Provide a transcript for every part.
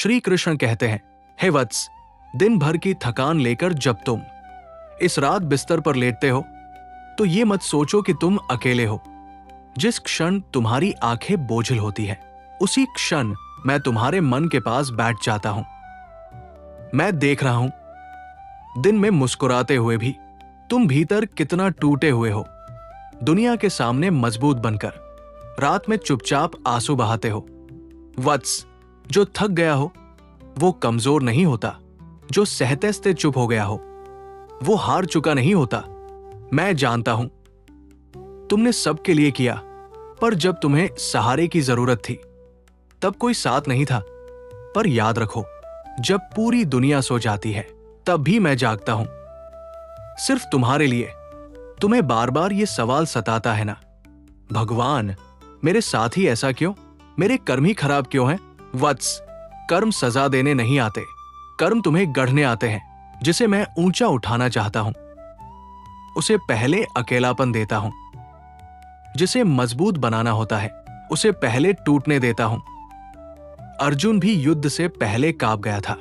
श्री कृष्ण कहते हैं, हे वत्स, दिन भर की थकान लेकर जब तुम इस रात बिस्तर पर लेटते हो तो ये मत सोचो कि तुम अकेले हो। जिस क्षण तुम्हारी आंखें बोझिल होती है उसी क्षण मैं तुम्हारे मन के पास बैठ जाता हूं। मैं देख रहा हूं दिन में मुस्कुराते हुए भी तुम भीतर कितना टूटे हुए हो। दुनिया के सामने मजबूत बनकर रात में चुपचाप आंसू बहाते हो। वत्स, जो थक गया हो वो कमजोर नहीं होता, जो सहते सहते चुप हो गया हो वो हार चुका नहीं होता। मैं जानता हूं तुमने सबके लिए किया, पर जब तुम्हें सहारे की जरूरत थी तब कोई साथ नहीं था। पर याद रखो, जब पूरी दुनिया सो जाती है तब भी मैं जागता हूं, सिर्फ तुम्हारे लिए। तुम्हें बार बार ये सवाल सताता है ना, भगवान मेरे साथ ही ऐसा क्यों, मेरे कर्म ही खराब क्यों हैं? वत्स, कर्म सजा देने नहीं आते, कर्म तुम्हें गढ़ने आते हैं। जिसे मैं ऊंचा उठाना चाहता हूं उसे पहले अकेलापन देता हूं, जिसे मजबूत बनाना होता है उसे पहले टूटने देता हूं। अर्जुन भी युद्ध से पहले कांप गया था,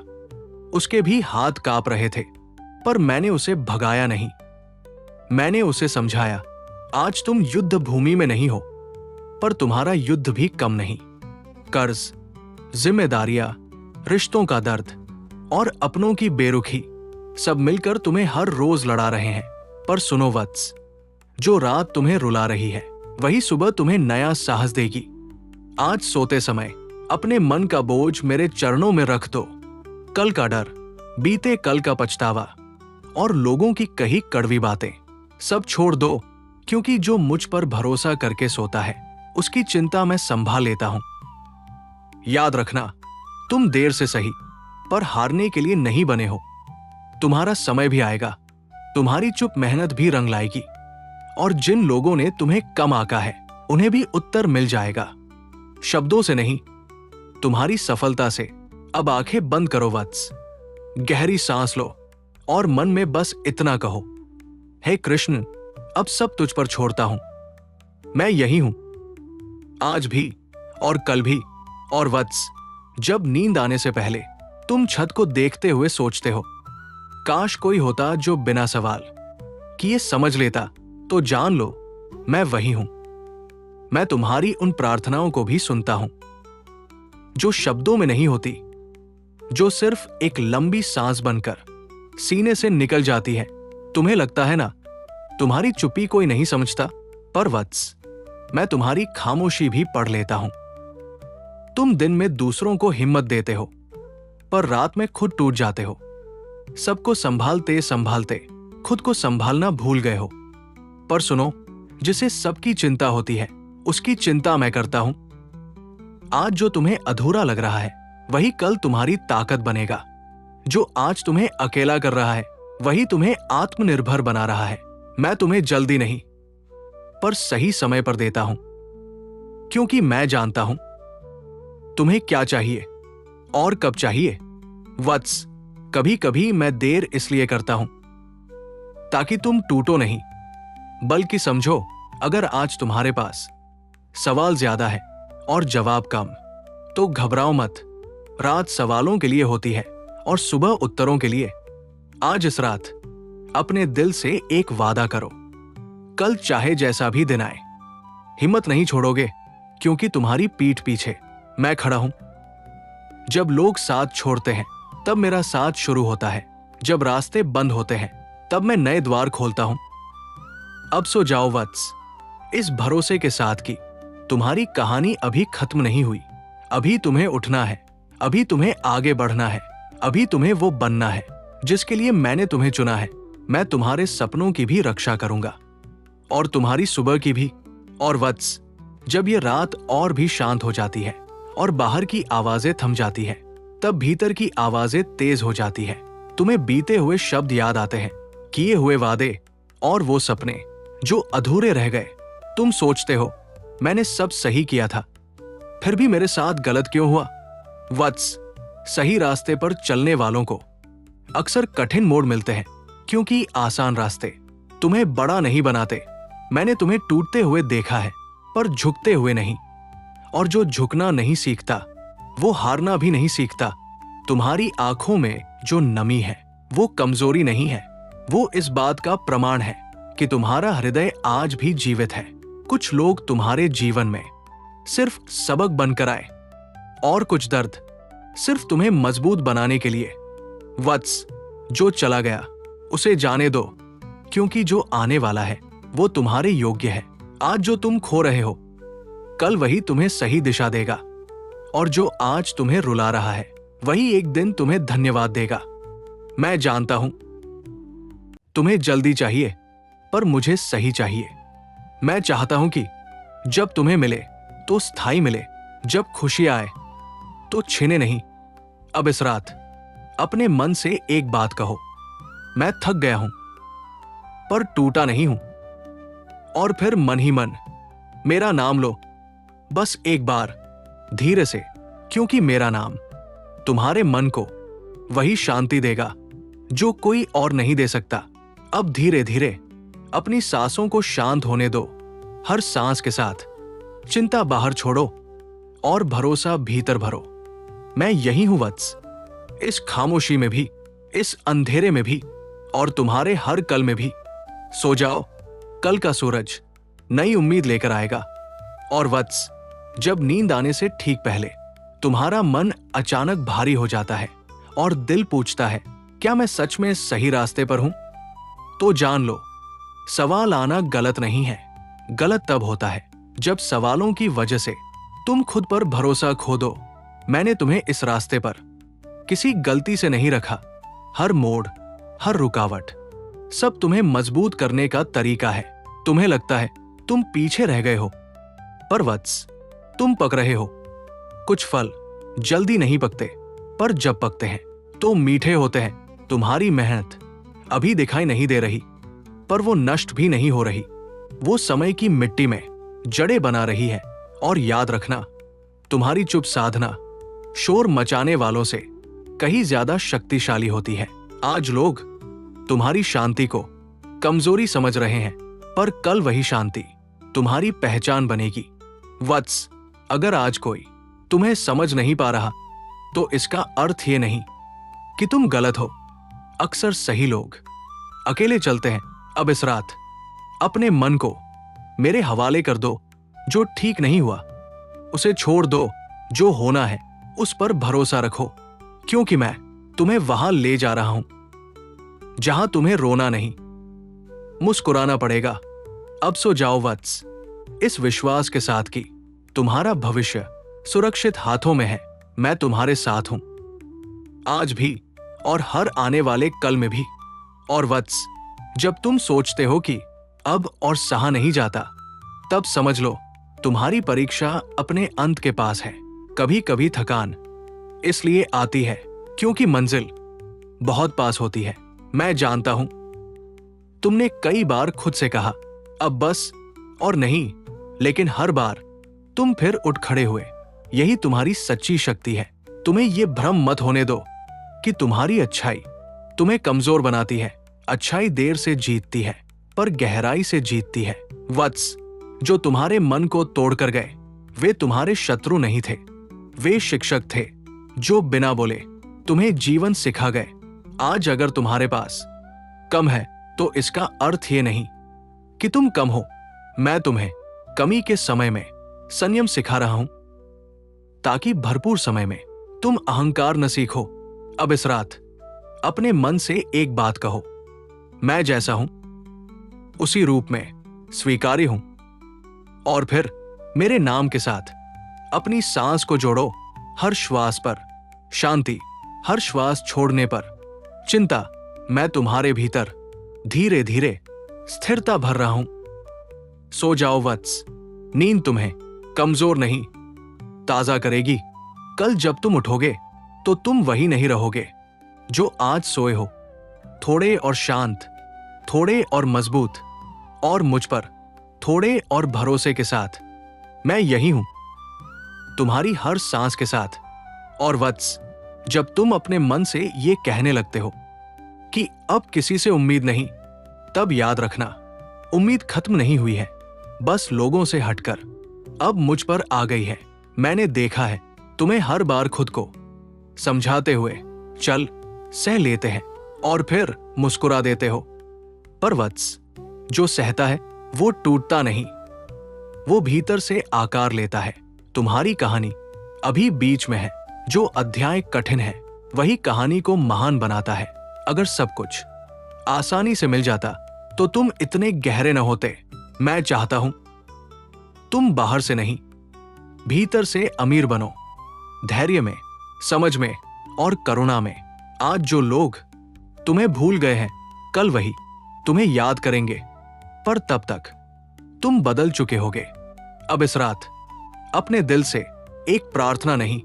उसके भी हाथ कांप रहे थे, पर मैंने उसे भगाया नहीं। मैंने उसे समझाया, आज तुम युद्ध भूमि में नहीं हो, पर तुम्हारा युद्ध भी कम नहीं। कर्ज, जिम्मेदारियां, रिश्तों का दर्द और अपनों की बेरुखी सब मिलकर तुम्हें हर रोज लड़ा रहे हैं। पर सुनो वत्स, जो रात तुम्हें रुला रही है वही सुबह तुम्हें नया साहस देगी। आज सोते समय अपने मन का बोझ मेरे चरणों में रख दो। कल का डर, बीते कल का पछतावा और लोगों की कही कड़वी बातें सब छोड़ दो, क्योंकि जो मुझ पर भरोसा करके सोता है उसकी चिंता मैं संभाल लेता हूं। याद रखना, तुम देर से सही पर हारने के लिए नहीं बने हो। तुम्हारा समय भी आएगा, तुम्हारी चुप मेहनत भी रंग लाएगी, और जिन लोगों ने तुम्हें कम आंका है उन्हें भी उत्तर मिल जाएगा। शब्दों से नहीं, तुम्हारी सफलता से। अब आंखें बंद करो वत्स, गहरी सांस लो और मन में बस इतना कहो, हे कृष्ण, अब सब तुझ पर छोड़ता हूं, मैं यही हूं, आज भी और कल भी। और वत्स, जब नींद आने से पहले तुम छत को देखते हुए सोचते हो, काश कोई होता जो बिना सवाल किए समझ लेता, तो जान लो मैं वही हूं। मैं तुम्हारी उन प्रार्थनाओं को भी सुनता हूं जो शब्दों में नहीं होती, जो सिर्फ एक लंबी सांस बनकर सीने से निकल जाती है। तुम्हें लगता है ना तुम्हारी चुप्पी कोई नहीं समझता, पर वत्स, मैं तुम्हारी खामोशी भी पढ़ लेता हूं। तुम दिन में दूसरों को हिम्मत देते हो, पर रात में खुद टूट जाते हो। सबको संभालते संभालते खुद को संभालना भूल गए हो। पर सुनो, जिसे सबकी चिंता होती है उसकी चिंता मैं करता हूं। आज जो तुम्हें अधूरा लग रहा है वही कल तुम्हारी ताकत बनेगा। जो आज तुम्हें अकेला कर रहा है वही तुम्हें आत्मनिर्भर बना रहा है। मैं तुम्हें जल्दी नहीं पर सही समय पर देता हूं, क्योंकि मैं जानता हूं तुम्हें क्या चाहिए और कब चाहिए। वत्स, कभी कभी मैं देर इसलिए करता हूं ताकि तुम टूटो नहीं, बल्कि समझो, अगर आज तुम्हारे पास सवाल ज्यादा है और जवाब कम, तो घबराओ मत। रात सवालों के लिए होती है और सुबह उत्तरों के लिए। आज इस रात अपने दिल से एक वादा करो, कल चाहे जैसा भी दिन आए हिम्मत नहीं छोड़ोगे, क्योंकि तुम्हारी पीठ पीछे मैं खड़ा हूं। जब लोग साथ छोड़ते हैं तब मेरा साथ शुरू होता है, जब रास्ते बंद होते हैं तब मैं नए द्वार खोलता हूं। अब सो जाओ वत्स, इस भरोसे के साथ कि तुम्हारी कहानी अभी खत्म नहीं हुई। अभी तुम्हें उठना है, अभी तुम्हें आगे बढ़ना है, अभी तुम्हें वो बनना है जिसके लिए मैंने तुम्हें चुना है। मैं तुम्हारे सपनों की भी रक्षा करूंगा और तुम्हारी सुबह की भी। और वत्स, जब ये रात और भी शांत हो जाती है और बाहर की आवाजें थम जाती है, तब भीतर की आवाजें तेज हो जाती है। तुम्हें बीते हुए शब्द याद आते हैं, किए हुए वादे और वो सपने जो अधूरे रह गए। तुम सोचते हो मैंने सब सही किया था, फिर भी मेरे साथ गलत क्यों हुआ? वत्स, सही रास्ते पर चलने वालों को अक्सर कठिन मोड़ मिलते हैं, क्योंकि आसान रास्ते तुम्हें बड़ा नहीं बनाते। मैंने तुम्हें टूटते हुए देखा है, पर झुकते हुए नहीं। और जो झुकना नहीं सीखता वो हारना भी नहीं सीखता। तुम्हारी आंखों में जो नमी है वो कमजोरी नहीं है, वो इस बात का प्रमाण है कि तुम्हारा हृदय आज भी जीवित है। कुछ लोग तुम्हारे जीवन में सिर्फ सबक बनकर आए और कुछ दर्द सिर्फ तुम्हें मजबूत बनाने के लिए। वत्स, जो चला गया उसे जाने दो, क्योंकि जो आने वाला है वो तुम्हारे योग्य है। आज जो तुम खो रहे हो कल वही तुम्हें सही दिशा देगा, और जो आज तुम्हें रुला रहा है वही एक दिन तुम्हें धन्यवाद देगा। मैं जानता हूं तुम्हें जल्दी चाहिए, पर मुझे सही चाहिए। मैं चाहता हूं कि जब तुम्हें मिले तो स्थायी मिले, जब खुशी आए तो छीने नहीं। अब इस रात अपने मन से एक बात कहो, मैं थक गया हूं पर टूटा नहीं हूं। और फिर मन ही मन मेरा नाम लो, बस एक बार धीरे से, क्योंकि मेरा नाम तुम्हारे मन को वही शांति देगा जो कोई और नहीं दे सकता। अब धीरे धीरे अपनी सांसों को शांत होने दो। हर सांस के साथ चिंता बाहर छोड़ो और भरोसा भीतर भरो। मैं यही हूं वत्स, इस खामोशी में भी, इस अंधेरे में भी, और तुम्हारे हर कल में भी। सो जाओ, कल का सूरज नई उम्मीद लेकर आएगा। और वत्स, जब नींद आने से ठीक पहले तुम्हारा मन अचानक भारी हो जाता है और दिल पूछता है क्या मैं सच में सही रास्ते पर हूं, तो जान लो सवाल आना गलत नहीं है। गलत तब होता है जब सवालों की वजह से तुम खुद पर भरोसा खो दो। मैंने तुम्हें इस रास्ते पर किसी गलती से नहीं रखा। हर मोड़, हर रुकावट सब तुम्हें मजबूत करने का तरीका है। तुम्हें लगता है तुम पीछे रह गए हो, पर वत्स, तुम पक रहे हो। कुछ फल जल्दी नहीं पकते, पर जब पकते हैं तो मीठे होते हैं। तुम्हारी मेहनत अभी दिखाई नहीं दे रही, पर वो नष्ट भी नहीं हो रही। वो समय की मिट्टी में जड़ें बना रही है। और याद रखना, तुम्हारी चुप साधना शोर मचाने वालों से कहीं ज्यादा शक्तिशाली होती है। आज लोग तुम्हारी शांति को कमजोरी समझ रहे हैं, पर कल वही शांति तुम्हारी पहचान बनेगी। वत्स, अगर आज कोई तुम्हें समझ नहीं पा रहा तो इसका अर्थ ये नहीं कि तुम गलत हो। अक्सर सही लोग अकेले चलते हैं। अब इस रात अपने मन को मेरे हवाले कर दो। जो ठीक नहीं हुआ उसे छोड़ दो, जो होना है उस पर भरोसा रखो, क्योंकि मैं तुम्हें वहां ले जा रहा हूं जहां तुम्हें रोना नहीं, मुस्कुराना पड़ेगा। अब सो जाओ वत्स, इस विश्वास के साथ कि तुम्हारा भविष्य सुरक्षित हाथों में है। मैं तुम्हारे साथ हूं, आज भी और हर आने वाले कल में भी। और वत्स, जब तुम सोचते हो कि अब और सहा नहीं जाता, तब समझ लो तुम्हारी परीक्षा अपने अंत के पास है। कभी कभी थकान इसलिए आती है क्योंकि मंजिल बहुत पास होती है। मैं जानता हूं तुमने कई बार खुद से कहा अब बस और नहीं, लेकिन हर बार तुम फिर उठ खड़े हुए। यही तुम्हारी सच्ची शक्ति है। तुम्हें यह भ्रम मत होने दो कि तुम्हारी अच्छाई तुम्हें कमजोर बनाती है। अच्छाई देर से जीतती है, पर गहराई से जीतती है। वत्स, जो तुम्हारे मन को तोड़कर गए वे तुम्हारे शत्रु नहीं थे, वे शिक्षक थे जो बिना बोले तुम्हें जीवन सिखा गए। आज अगर तुम्हारे पास कम है तो इसका अर्थ ये नहीं कि तुम कम हो। मैं तुम्हें कमी के समय में संयम सिखा रहा हूं, ताकि भरपूर समय में तुम अहंकार न सीखो। अब इस रात अपने मन से एक बात कहो, मैं जैसा हूं उसी रूप में स्वीकार्य हूं। और फिर मेरे नाम के साथ अपनी सांस को जोड़ो। हर श्वास पर शांति, हर श्वास छोड़ने पर चिंता। मैं तुम्हारे भीतर धीरे धीरे स्थिरता भर रहा हूं। सो जाओ वत्स, नींद तुम्हें कमजोर नहीं ताजा करेगी। कल जब तुम उठोगे तो तुम वही नहीं रहोगे जो आज सोए हो। थोड़े और शांत, थोड़े और मजबूत, और मुझ पर थोड़े और भरोसे के साथ। मैं यही हूं तुम्हारी हर सांस के साथ। और वत्स, जब तुम अपने मन से ये कहने लगते हो कि अब किसी से उम्मीद नहीं, तब याद रखना उम्मीद खत्म नहीं हुई है, बस लोगों से हटकर अब मुझ पर आ गई है। मैंने देखा है तुम्हें हर बार खुद को समझाते हुए चल सह लेते हैं और फिर मुस्कुरा देते हो। पर वत्स, जो सहता है वो टूटता नहीं, वो भीतर से आकार लेता है। तुम्हारी कहानी अभी बीच में है। जो अध्याय कठिन है वही कहानी को महान बनाता है। अगर सब कुछ आसानी से मिल जाता तो तुम इतने गहरे न होते। मैं चाहता हूं तुम बाहर से नहीं, भीतर से अमीर बनो, धैर्य में, समझ में और करुणा में। आज जो लोग तुम्हें भूल गए हैं, कल वही तुम्हें याद करेंगे, पर तब तक तुम बदल चुके होगे। अब इस रात अपने दिल से एक प्रार्थना नहीं,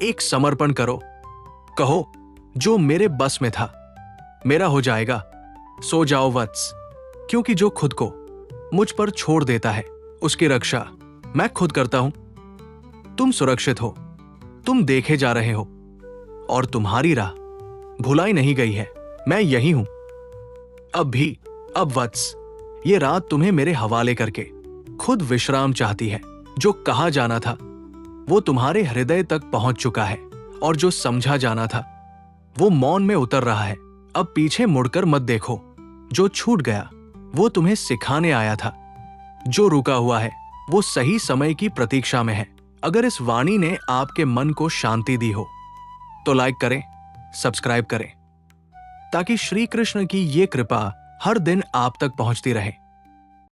एक समर्पण करो। कहो, जो मेरे बस में था मेरा हो जाएगा। सो जाओ वत्स, क्योंकि जो खुद को मुझ पर छोड़ देता है उसकी रक्षा मैं खुद करता हूं। तुम सुरक्षित हो, तुम देखे जा रहे हो और तुम्हारी राह भुलाई नहीं गई है। मैं यही हूं अब वत्स, ये रात तुम्हें मेरे हवाले करके खुद विश्राम चाहती है। जो कहा जाना था वो तुम्हारे हृदय तक पहुंच चुका है और जो समझा जाना था वो मौन में उतर रहा है। अब पीछे मुड़कर मत देखो। जो छूट गया वो तुम्हें सिखाने आया था। जो रुका हुआ है वो सही समय की प्रतीक्षा में है। अगर इस वाणी ने आपके मन को शांति दी हो तो लाइक करें, सब्सक्राइब करें, ताकि श्री कृष्ण की ये कृपा हर दिन आप तक पहुंचती रहे।